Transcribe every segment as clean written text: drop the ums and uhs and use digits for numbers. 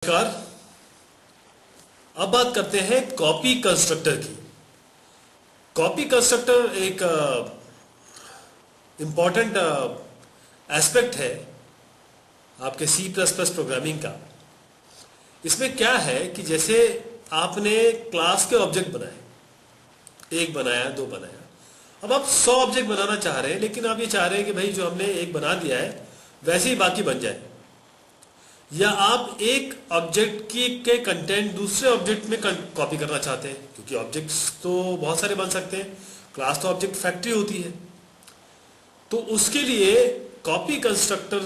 नमस्कार। अब बात करते हैं कॉपी कंस्ट्रक्टर की। कॉपी कंस्ट्रक्टर एक इम्पॉर्टेंट एस्पेक्ट है आपके सी प्लस प्लस प्रोग्रामिंग का। इसमें क्या है कि जैसे आपने क्लास के ऑब्जेक्ट बनाए, एक बनाया, दो बनाया, अब आप 100 ऑब्जेक्ट बनाना चाह रहे हैं, लेकिन आप ये चाह रहे हैं कि भाई जो हमने एक बना दिया है वैसे ही बाकी बन जाए, या आप एक ऑब्जेक्ट की के कंटेंट दूसरे ऑब्जेक्ट में कॉपी करना चाहते हैं, क्योंकि ऑब्जेक्ट्स तो बहुत सारे बन सकते हैं, क्लास तो ऑब्जेक्ट फैक्ट्री होती है। तो उसके लिए कॉपी कंस्ट्रक्टर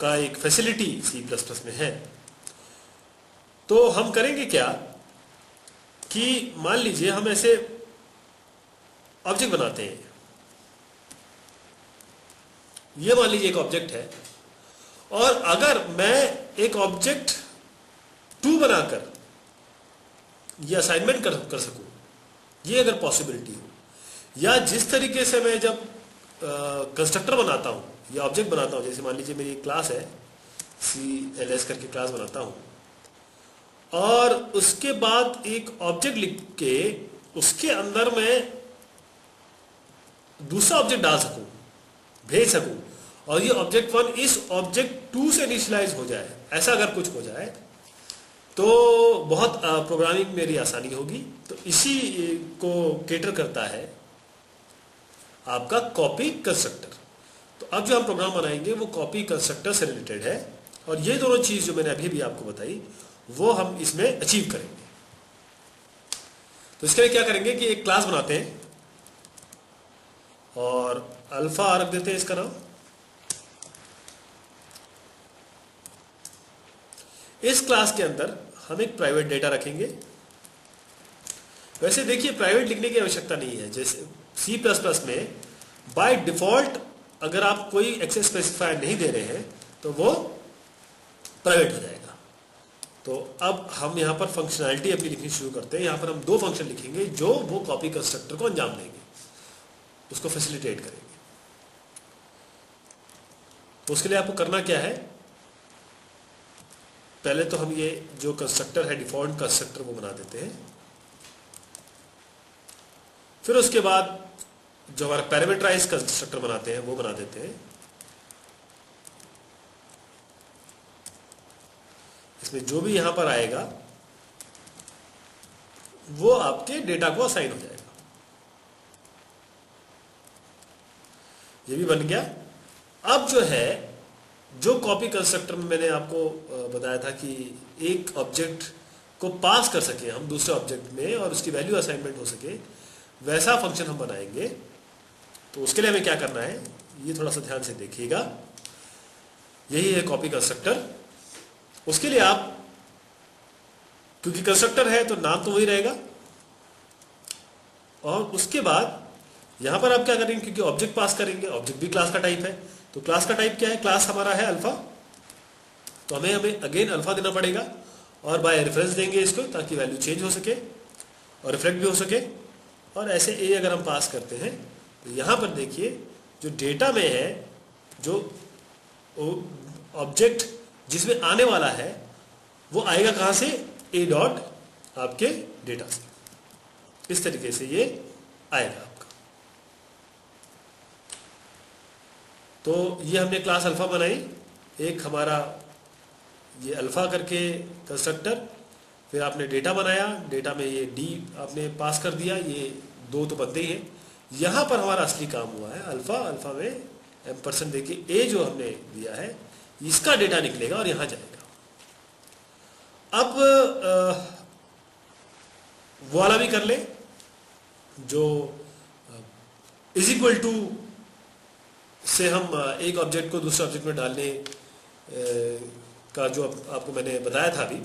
का एक फैसिलिटी सी प्लस प्लस में है। तो हम करेंगे क्या कि मान लीजिए हम ऐसे ऑब्जेक्ट बनाते हैं। ये मान लीजिए एक ऑब्जेक्ट है, और अगर मैं एक ऑब्जेक्ट 2 बनाकर ये असाइनमेंट कर सकूं, ये अगर पॉसिबिलिटी हो, या जिस तरीके से मैं जब कंस्ट्रक्टर बनाता हूं या ऑब्जेक्ट बनाता हूं, जैसे मान लीजिए मेरी क्लास है CLS करके क्लास बनाता हूं, और उसके बाद एक ऑब्जेक्ट लिख के उसके अंदर मैं दूसरा ऑब्जेक्ट डाल सकूं, भेज सकूं, और ये ऑब्जेक्ट 1 इस ऑब्जेक्ट 2 से इनिशियलाइज हो जाए, ऐसा अगर कुछ हो जाए तो बहुत प्रोग्रामिंग मेरी आसानी होगी। तो इसी को केटर करता है आपका कॉपी कंस्ट्रक्टर। तो अब जो हम प्रोग्राम बनाएंगे वो कॉपी कंस्ट्रक्टर से रिलेटेड है, और ये दोनों चीज जो मैंने अभी भी आपको बताई वो हम इसमें अचीव करेंगे। तो इसके लिए क्या करेंगे कि एक क्लास बनाते हैं और अल्फा रख देते हैं इसका नाम। इस क्लास के अंदर हम एक प्राइवेट डेटा रखेंगे। वैसे देखिए, प्राइवेट लिखने की आवश्यकता नहीं है। जैसे सी प्लस प्लस में बाय डिफॉल्ट अगर आप कोई एक्सेस स्पेसिफायर नहीं दे रहे हैं तो वो प्राइवेट हो जाएगा। तो अब हम यहां पर फंक्शनैलिटी अपनी लिखनी शुरू करते हैं। यहां पर हम 2 फंक्शन लिखेंगे जो वो कॉपी कंस्ट्रक्टर को अंजाम देंगे, उसको फैसिलिटेट करेंगे। तो उसके लिए आपको करना क्या है, पहले तो हम ये जो कंस्ट्रक्टर है डिफॉल्ट कंस्ट्रक्टर वो बना देते हैं। फिर उसके बाद जो हमारा पैरामीटराइज कंस्ट्रक्टर बनाते हैं वो बना देते हैं। इसमें जो भी यहां पर आएगा वो आपके डेटा को असाइन हो जाएगा। ये भी बन गया। अब जो है, जो कॉपी कंस्ट्रक्टर में मैंने आपको बताया था कि एक ऑब्जेक्ट को पास कर सके हम दूसरे ऑब्जेक्ट में और उसकी वैल्यू असाइनमेंट हो सके, वैसा फंक्शन हम बनाएंगे। तो उसके लिए हमें क्या करना है, ये थोड़ा सा ध्यान से देखिएगा। यही है कॉपी कंस्ट्रक्टर। उसके लिए आप, क्योंकि कंस्ट्रक्टर है तो नाम तो वही रहेगा, और उसके बाद यहां पर आप क्या करेंगे, क्योंकि ऑब्जेक्ट पास करेंगे, ऑब्जेक्ट भी क्लास का टाइप है, तो क्लास का टाइप क्या है, क्लास हमारा है अल्फा, तो हमें अगेन अल्फा देना पड़ेगा, और बाय रेफरेंस देंगे इसको ताकि वैल्यू चेंज हो सके और रिफ्लेक्ट भी हो सके। और ऐसे ए अगर हम पास करते हैं तो यहां पर देखिए जो डेटा में है, जो ऑब्जेक्ट जिसमें आने वाला है वो आएगा कहां से, ए डॉट आपके डेटा से। इस तरीके से ये आएगा आपका। तो ये हमने क्लास अल्फा बनाई, एक हमारा ये अल्फा करके कंस्ट्रक्टर, फिर आपने डेटा बनाया, डेटा में ये डी आपने पास कर दिया, ये 2 तो बनते ही है। यहां पर हमारा असली काम हुआ है अल्फा, अल्फा में एम्परसेंड देके ए जो हमने दिया है इसका डेटा निकलेगा और यहां जाएगा। अब वो वाला भी कर ले, जो इज इक्वल टू से हम एक ऑब्जेक्ट को दूसरे ऑब्जेक्ट में डालने का जो आपको मैंने बताया था अभी,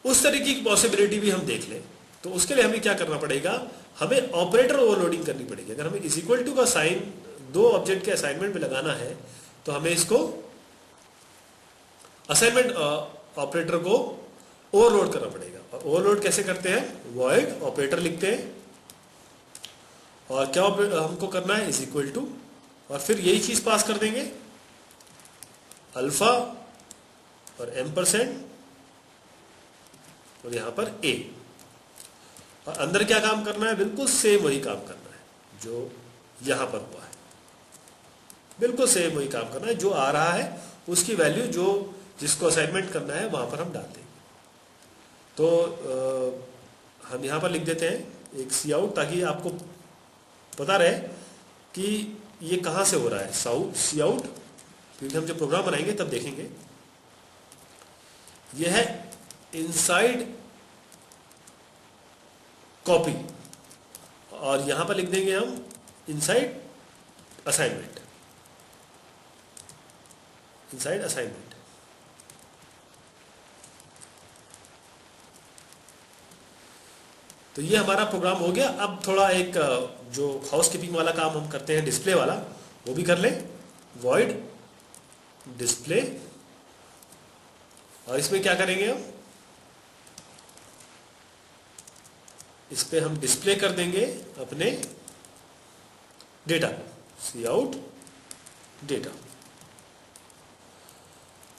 उस तरीके की पॉसिबिलिटी भी हम देख लें। तो उसके लिए हमें क्या करना पड़ेगा, हमें ऑपरेटर ओवरलोडिंग करनी पड़ेगी। अगर हमें इज इक्वल टू का साइन 2 ऑब्जेक्ट के असाइनमेंट में लगाना है तो हमें इसको असाइनमेंट ऑपरेटर को ओवरलोड करना पड़ेगा। और ओवरलोड कैसे करते हैं, वॉइड ऑपरेटर लिखते हैं, और क्या हमको करना है, इज इक्वल टू, और फिर यही चीज पास कर देंगे अल्फा और एम्परसेंड और यहां पर ए, और अंदर क्या काम करना है, बिल्कुल सेम वही काम करना है जो यहां पर हुआ है, बिल्कुल सेम वही काम करना है, जो आ रहा है उसकी वैल्यू जो जिसको असाइनमेंट करना है वहां पर हम डाल देंगे। तो हम यहां पर लिख देते हैं एक सी आउट, ताकि आपको पता रहे कि ये कहां से हो रहा है सी आउट, क्योंकि हम जब प्रोग्राम बनाएंगे तब देखेंगे। यह है इनसाइड कॉपी, और यहां पर लिख देंगे हम इनसाइड असाइनमेंट, इनसाइड असाइनमेंट। तो ये हमारा प्रोग्राम हो गया। अब थोड़ा एक जो हाउसकीपिंग वाला काम हम करते हैं डिस्प्ले वाला, वो भी कर लें। वॉइड डिस्प्ले, और इसमें क्या करेंगे हम, इस पे हम डिस्प्ले कर देंगे अपने डेटा, सी आउट डेटा।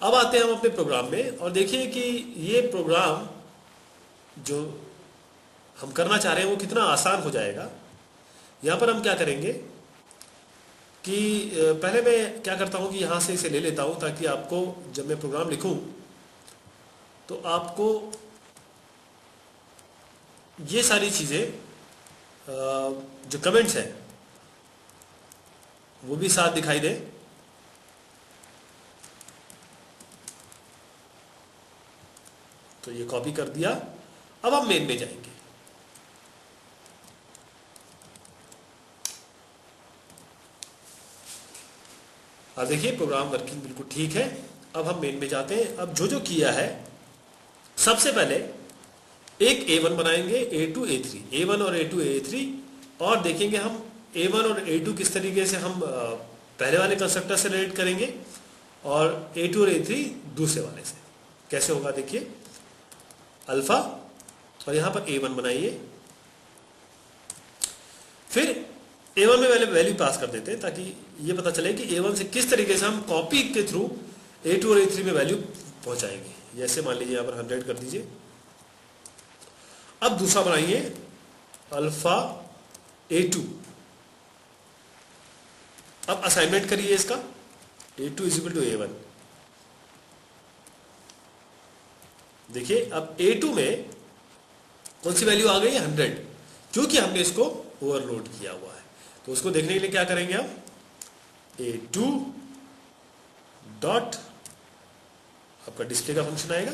अब आते हैं हम अपने प्रोग्राम में, और देखिए कि ये प्रोग्राम जो हम करना चाह रहे हैं वो कितना आसान हो जाएगा। यहां पर हम क्या करेंगे कि पहले मैं क्या करता हूं कि यहां से इसे ले लेता हूं, ताकि आपको जब मैं प्रोग्राम लिखूं तो आपको ये सारी चीजें जो कमेंट्स हैं वो भी साथ दिखाई दे। तो ये कॉपी कर दिया। अब हम मेन में जाएंगे। अब देखिए प्रोग्राम वर्किंग बिल्कुल ठीक है। अब हम मेन में जाते हैं। अब जो जो किया है, सबसे पहले एक A1 बनाएंगे, A2 A3, A1 और A2 A3, और देखेंगे हम A1 और A2 किस तरीके से हम पहले वाले कंस्ट्रक्टर से रिलेट करेंगे, और A2 और A3 दूसरे वाले से कैसे होगा। देखिए अल्फा, और यहां पर A1 बनाइए, फिर A1 में वैल्यू पास कर देते हैं, ताकि ये पता चले कि A1 से किस तरीके से हम कॉपी के थ्रू A2 और A3 में वैल्यू पहुंचाएंगे। जैसे मान लीजिए यहां पर 100 कर दीजिए। अब दूसरा बनाइए अल्फा A2। अब असाइनमेंट करिए इसका, A2 is equal to A1। देखिए अब A2 में कौन सी वैल्यू आ गई है, 100, क्योंकि हमने इसको ओवरलोड किया हुआ है। तो उसको देखने के लिए क्या करेंगे हम, A2 डॉट, आपका डिस्प्ले का फंक्शन आएगा।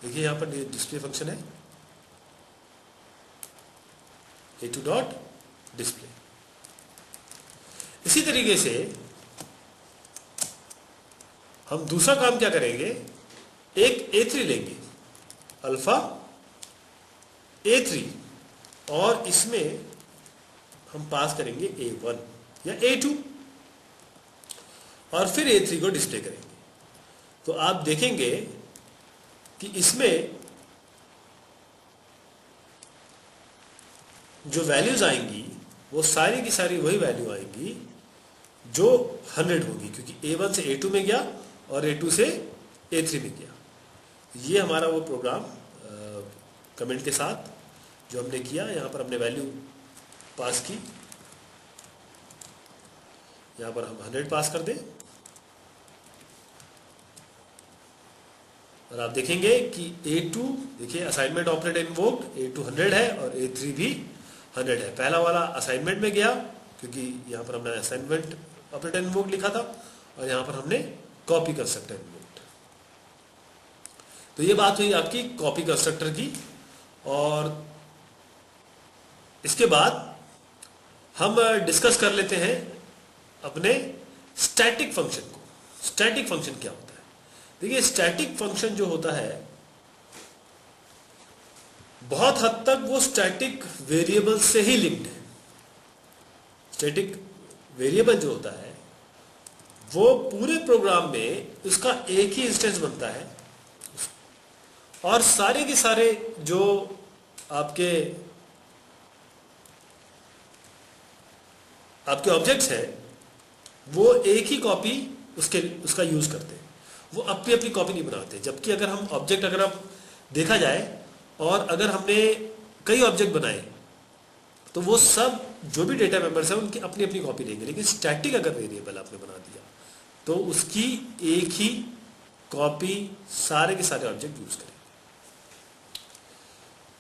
देखिए यहां पर डिस्प्ले फंक्शन है, A2 डॉट डिस्प्ले। इसी तरीके से हम दूसरा काम क्या करेंगे, एक A3 लेंगे, अल्फा A3, और इसमें हम पास करेंगे A1 या A2, और फिर A3 को डिस्प्ले करेंगे। तो आप देखेंगे कि इसमें जो वैल्यूज आएंगी वो सारी की सारी वही वैल्यू आएंगी जो 100 होगी, क्योंकि A1 से A2 में गया और A2 से A3 में गया। ये हमारा वो प्रोग्राम कमेंट के साथ जो हमने किया, यहां पर हमने वैल्यू पास की, यहां पर हम 100 पास कर दें, और आप देखेंगे कि A2, देखिए असाइनमेंट ऑपरेटर इन्वोक्ड, A2 100 है और A3 भी 100 है। पहला वाला असाइनमेंट में गया क्योंकि यहां पर हमने असाइनमेंट ऑपरेटर इन्वोक्ड लिखा था, और यहां पर हमने कॉपी कंस्ट्रक्टर इन्वोक्ड। तो ये बात हुई आपकी कॉपी कंस्ट्रक्टर की। और इसके बाद हम डिस्कस कर लेते हैं अपने स्टैटिक फंक्शन को। स्टैटिक फंक्शन क्या होता है? देखिए स्टैटिक फंक्शन जो होता है, बहुत हद तक वो स्टैटिक वेरिएबल से ही लिंक्ड है। स्टैटिक वेरिएबल जो होता है वो पूरे प्रोग्राम में उसका एक ही इंस्टेंस बनता है, और सारे के सारे जो आपके ऑब्जेक्ट्स हैं वो एक ही कॉपी उसका यूज करते हैं। वो अपनी अपनी कॉपी नहीं बनाते। जबकि अगर हम ऑब्जेक्ट, अगर आप देखा जाए और अगर हमने कई ऑब्जेक्ट बनाए तो वो सब जो भी डेटा मेंबर्स हैं उनकी अपनी अपनी कॉपी लेंगे। लेकिन स्टैटिक अगर वेरिएबल आपने बना दिया तो उसकी एक ही कॉपी सारे के सारे ऑब्जेक्ट यूज करेंगे।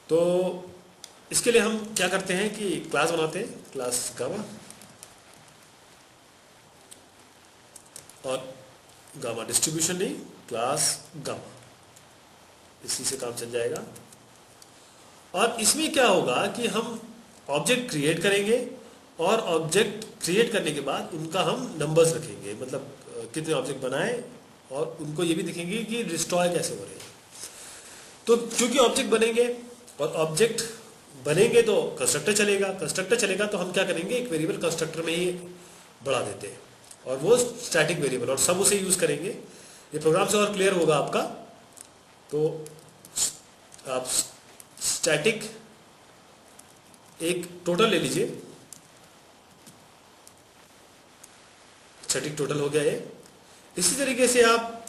तो इसके लिए हम क्या करते हैं कि क्लास बनाते हैं, क्लास गामा, और गामा डिस्ट्रीब्यूशन नहीं, क्लास गामा, इसी से काम चल जाएगा। और इसमें क्या होगा कि हम ऑब्जेक्ट क्रिएट करेंगे और ऑब्जेक्ट क्रिएट करने के बाद उनका हम नंबर्स रखेंगे, मतलब कितने ऑब्जेक्ट बनाए, और उनको ये भी दिखेंगे कि डिस्ट्रॉय कैसे हो रहे हैं। तो क्योंकि ऑब्जेक्ट बनेंगे और ऑब्जेक्ट बनेंगे तो कंस्ट्रक्टर चलेगा, कंस्ट्रक्टर चलेगा तो हम क्या करेंगे, एक वेरिएबल कंस्ट्रक्टर में ही बढ़ा देते हैं और वो स्टैटिक वेरिएबल, और सब उसे यूज करेंगे। ये प्रोग्राम से और क्लियर होगा आपका। तो आप स्टैटिक एक टोटल ले लीजिए, स्टैटिक टोटल हो गया ये। इसी तरीके से आप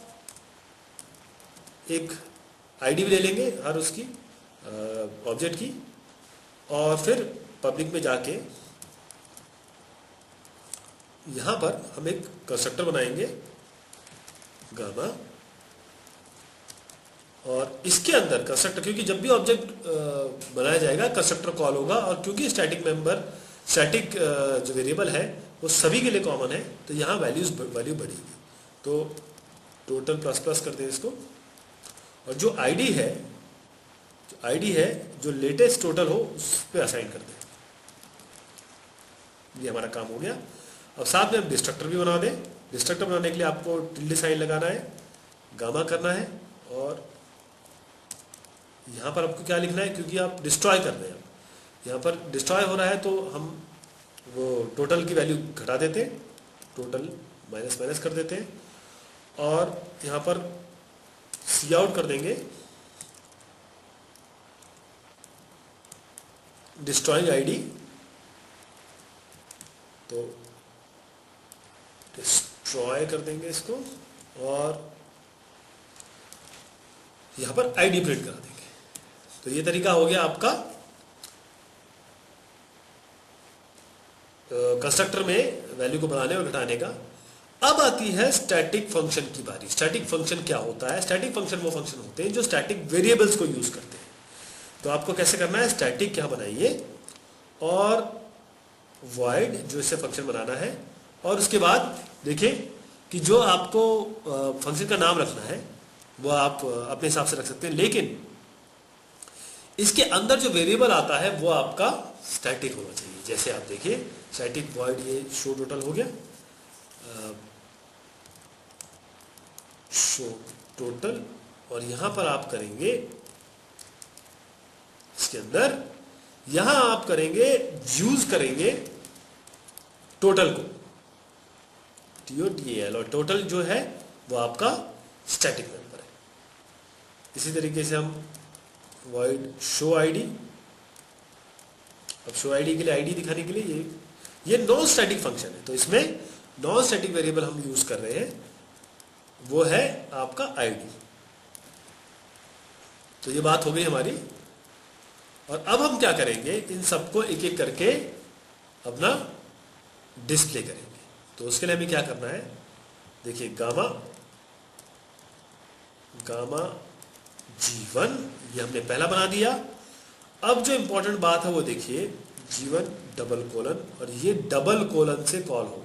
एक आईडी भी ले लेंगे हर उसकी ऑब्जेक्ट की, और फिर पब्लिक में जाके यहां पर हम एक कंस्ट्रक्टर बनाएंगे गामा, और इसके अंदर कंस्ट्रक्टर, क्योंकि जब भी ऑब्जेक्ट बनाया जाएगा कंस्ट्रक्टर कॉल होगा, और क्योंकि स्टैटिक मेंबर, स्टैटिक जो वेरिएबल है वो सभी के लिए कॉमन है, तो यहाँ वैल्यू बढ़ेगी। तो टोटल प्लस प्लस कर दें इसको, और जो आईडी है जो लेटेस्ट टोटल हो उस पर असाइन कर दें। ये हमारा काम हो गया। अब साथ में हम डिस्ट्रक्टर भी बना दें। डिस्ट्रक्टर बनाने के लिए आपको टिल्डे साइन लगाना है, गामा करना है, और यहाँ पर आपको क्या लिखना है, क्योंकि आप डिस्ट्रॉय कर रहे हैं, यहाँ पर डिस्ट्रॉय हो रहा है तो हम वो टोटल की वैल्यू घटा देते हैं, टोटल माइनस माइनस कर देते हैं, और यहाँ पर सी आउट कर देंगे डिस्ट्रॉइंग आईडी। तो डिस्ट्रॉय कर देंगे इसको, और यहां पर आईडी प्रिंट करा देंगे। तो ये तरीका हो गया आपका कंस्ट्रक्टर में वैल्यू को बढ़ाने और घटाने का। अब आती है स्टैटिक फंक्शन की बारी। स्टैटिक फंक्शन क्या होता है? स्टैटिक फंक्शन वो फंक्शन होते हैं जो स्टैटिक वेरिएबल्स को यूज करते हैं। तो आपको कैसे करना है, स्टैटिक क्या बनाइए और वॉइड जो इससे फंक्शन बनाना है, और उसके बाद देखिए कि जो आपको फंक्शन का नाम रखना है वो आप अपने हिसाब से रख सकते हैं, लेकिन इसके अंदर जो वेरिएबल आता है वो आपका स्टैटिक होना चाहिए। जैसे आप देखिए स्टैटिक वॉइड, ये शो टोटल हो गया, शो टोटल, और यहां पर आप करेंगे इसके अंदर, यहां आप करेंगे यूज करेंगे टोटल को, TOTAL, और टोटल जो है वो आपका स्टैटिक मेंबर है। इसी तरीके से हम वॉइड शो आईडी, अब शो आईडी के लिए आईडी दिखाने के लिए ये नॉन स्टैटिक फंक्शन है, तो इसमें नॉन स्टैटिक वेरिएबल हम यूज कर रहे हैं, वो है आपका आईडी। तो ये बात हो गई हमारी। और अब हम क्या करेंगे, इन सबको एक एक करके अपना डिस्प्ले करेंगे। तो उसके लिए हमें क्या करना है, देखिए गामा G1 ये हमने पहला बना दिया। अब जो इंपॉर्टेंट बात है वो देखिए G1 डबल कोलन, और ये डबल कोलन से कॉल होगा।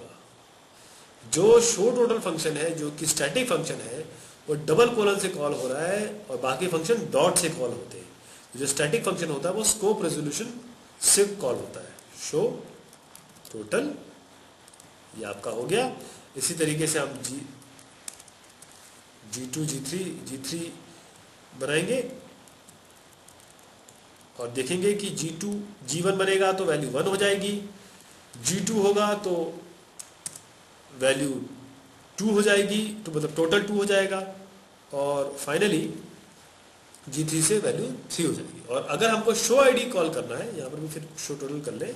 जो शो टोटल फंक्शन है जो कि स्टैटिक फंक्शन है वो डबल कोलन से कॉल हो रहा है, और बाकी फंक्शन डॉट से कॉल होते हैं। जो स्टैटिक फंक्शन होता है वो स्कोप रेजोल्यूशन से कॉल होता है। शो टोटल ये आपका हो गया। इसी तरीके से हम G2 G3 बनाएंगे, और देखेंगे कि G1 बनेगा तो वैल्यू 1 हो जाएगी, G2 होगा तो वैल्यू 2 हो जाएगी, तो मतलब टोटल 2 हो जाएगा, और फाइनली G3 से वैल्यू 3 हो जाएगी। और अगर हमको शो आईडी कॉल करना है, यहां पर भी फिर शो टोटल कर ले,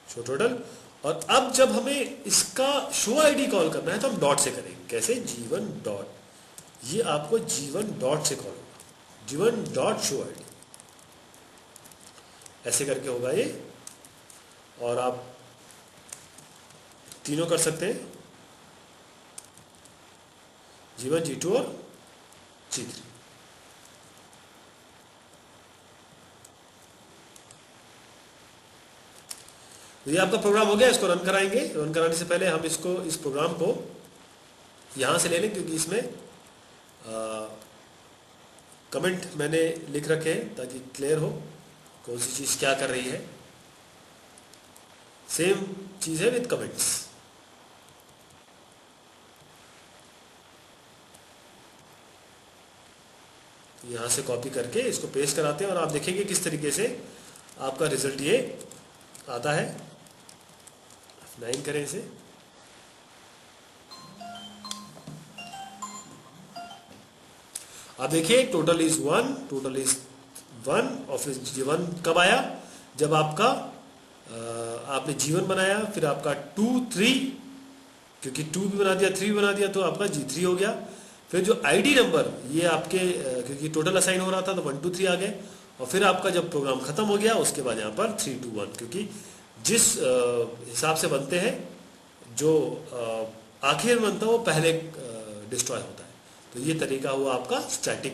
शो तो टोटल। और अब जब हमें इसका शो आईडी कॉल करना है तो हम डॉट से करेंगे। कैसे? G1 डॉट, ये आपको G1 डॉट से कॉल होगा, G1 डॉट शो आईडी, ऐसे करके होगा ये। और आप तीनों कर सकते हैं, G1, G2 और G3। तो ये आपका प्रोग्राम हो गया, इसको रन कराएंगे। रन कराने से पहले हम इसको, इस प्रोग्राम को यहाँ से ले लें, क्योंकि इसमें कमेंट मैंने लिख रखे हैं ताकि क्लियर हो कौन सी चीज़ क्या कर रही है। सेम चीज़ है विद कमेंट्स। यहाँ से कॉपी करके इसको पेस्ट कराते हैं और आप देखेंगे किस तरीके से आपका रिजल्ट ये आता है। 9 करें इसे। आप देखिए टोटल इज 1, टोटल इज 1 और फिर G1 कब आया? जब आपका आपने G1 बनाया, फिर आपका 2, 3, क्योंकि 2 भी बना दिया, 3 भी बना दिया, तो आपका G3 हो गया। फिर जो आईडी नंबर ये आपके क्योंकि टोटल असाइन हो रहा था तो 1, 2, 3 आ गए। और फिर आपका जब प्रोग्राम खत्म हो गया उसके बाद यहाँ पर 3, 2, 1, क्योंकि जिस हिसाब से बनते हैं, जो आखिर में बनता है वो पहले डिस्ट्रॉय होता है। तो ये तरीका हुआ आपका स्टैटिक